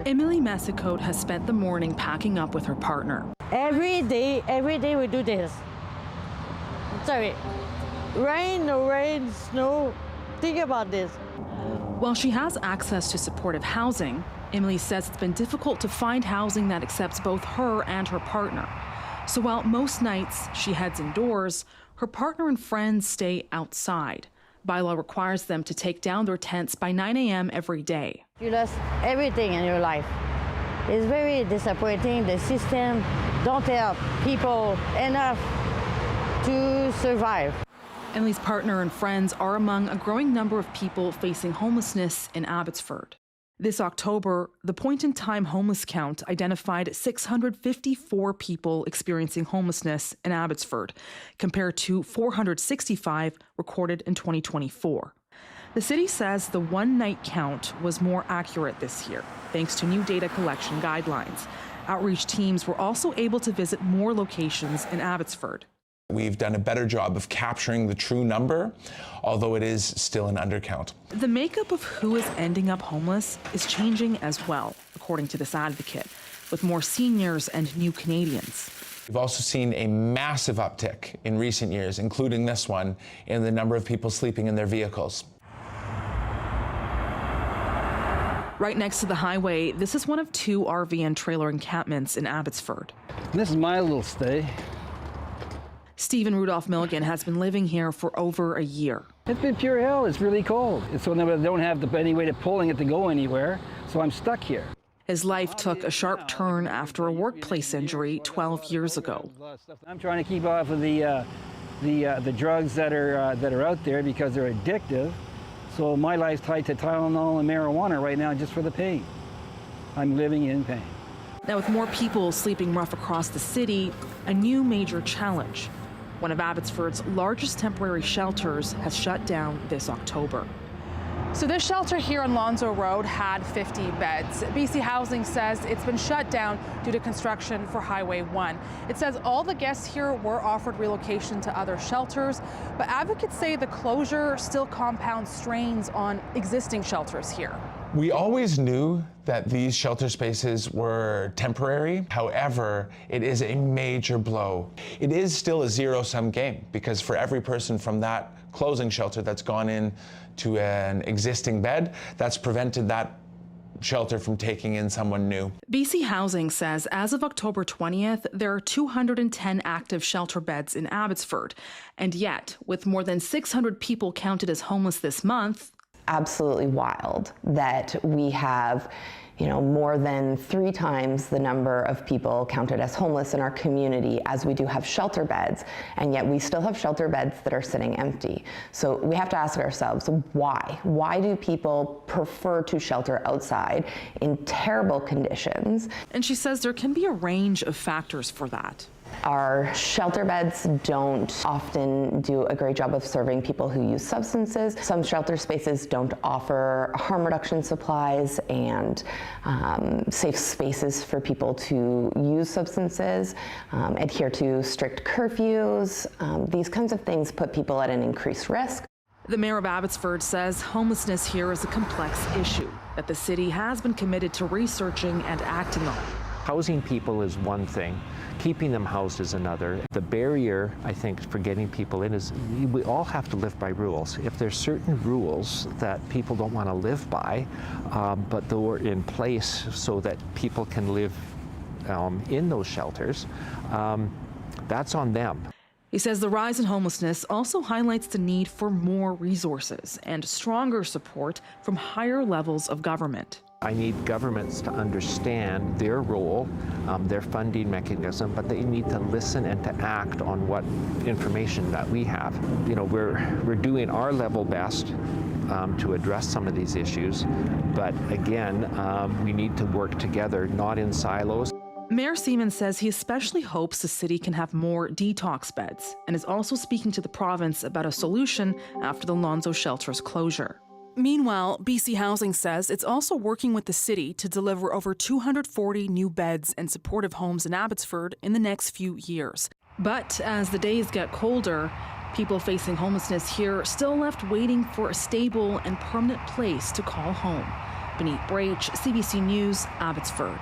Emily Messicote has spent the morning packing up with her partner. Every day we do this. Sorry, rain, no rain, snow, think about this. While she has access to supportive housing, Emily says it's been difficult to find housing that accepts both her and her partner. So while most nights she heads indoors, her partner and friends stay outside. Bylaw requires them to take down their tents by 9 a.m. every day. You lost everything in your life. It's very disappointing. The system don't help people enough to survive. Emily's partner and friends are among a growing number of people facing homelessness in Abbotsford. This October, the point-in-time homeless count identified 654 people experiencing homelessness in Abbotsford, compared to 465 recorded in 2024. The city says the one-night count was more accurate this year, thanks to new data collection guidelines. Outreach teams were also able to visit more locations in Abbotsford. We've done a better job of capturing the true number, although it is still an undercount. The makeup of who is ending up homeless is changing as well, according to this advocate, with more seniors and new Canadians. We've also seen a massive uptick in recent years, including this one, in the number of people sleeping in their vehicles. Right next to the highway, this is one of 2 RV and trailer encampments in Abbotsford. This is my little stay. Stephen Rudolph Milligan has been living here for over a year. It's been pure hell. It's really cold. So I don't have any way of pulling it to go anywhere, so I'm stuck here. His life took a sharp turn after a workplace injury 12 years ago. I'm trying to keep off of the drugs that are out there because they're addictive. So my life's tied to Tylenol and marijuana right now just for the pain. I'm living in pain. Now, with more people sleeping rough across the city, a new major challenge. One of Abbotsford's largest temporary shelters has shut down this October. So this shelter here on Lonzo Road had 50 beds. BC Housing says it's been shut down due to construction for Highway 1. It says all the guests here were offered relocation to other shelters, but advocates say the closure still compounds strains on existing shelters here. We always knew that these shelter spaces were temporary. However, it is a major blow. It is still a zero-sum game because for every person from that closing shelter that's gone in to an existing bed, that's prevented that shelter from taking in someone new. BC Housing says as of October 20th, there are 210 active shelter beds in Abbotsford. And yet, with more than 600 people counted as homeless this month, absolutely wild that we have, more than 3 times the number of people counted as homeless in our community as we do have shelter beds, and yet we still have shelter beds that are sitting empty. So we have to ask ourselves, why? Why do people prefer to shelter outside in terrible conditions? And she says there can be a range of factors for that. Our shelter beds don't often do a great job of serving people who use substances. Some shelter spaces don't offer harm reduction supplies and safe spaces for people to use substances, adhere to strict curfews. These kinds of things put people at an increased risk. The mayor of Abbotsford says homelessness here is a complex issue that the city has been committed to researching and acting on. Housing people is one thing, keeping them housed is another. The barrier, I think, for getting people in is we all have to live by rules. If there's certain rules that people don't want to live by, but they're in place so that people can live in those shelters, that's on them. He says the rise in homelessness also highlights the need for more resources and stronger support from higher levels of government. I need governments to understand their role, their funding mechanism, but they need to listen and to act on what information that we have. We're doing our level best to address some of these issues, but again, we need to work together, not in silos. Mayor Seaman says he especially hopes the city can have more detox beds and is also speaking to the province about a solution after the Lonzo shelter's closure. Meanwhile, BC Housing says it's also working with the city to deliver over 240 new beds and supportive homes in Abbotsford in the next few years. But as the days get colder, people facing homelessness here are still left waiting for a stable and permanent place to call home. Beneath Brach, CBC News, Abbotsford.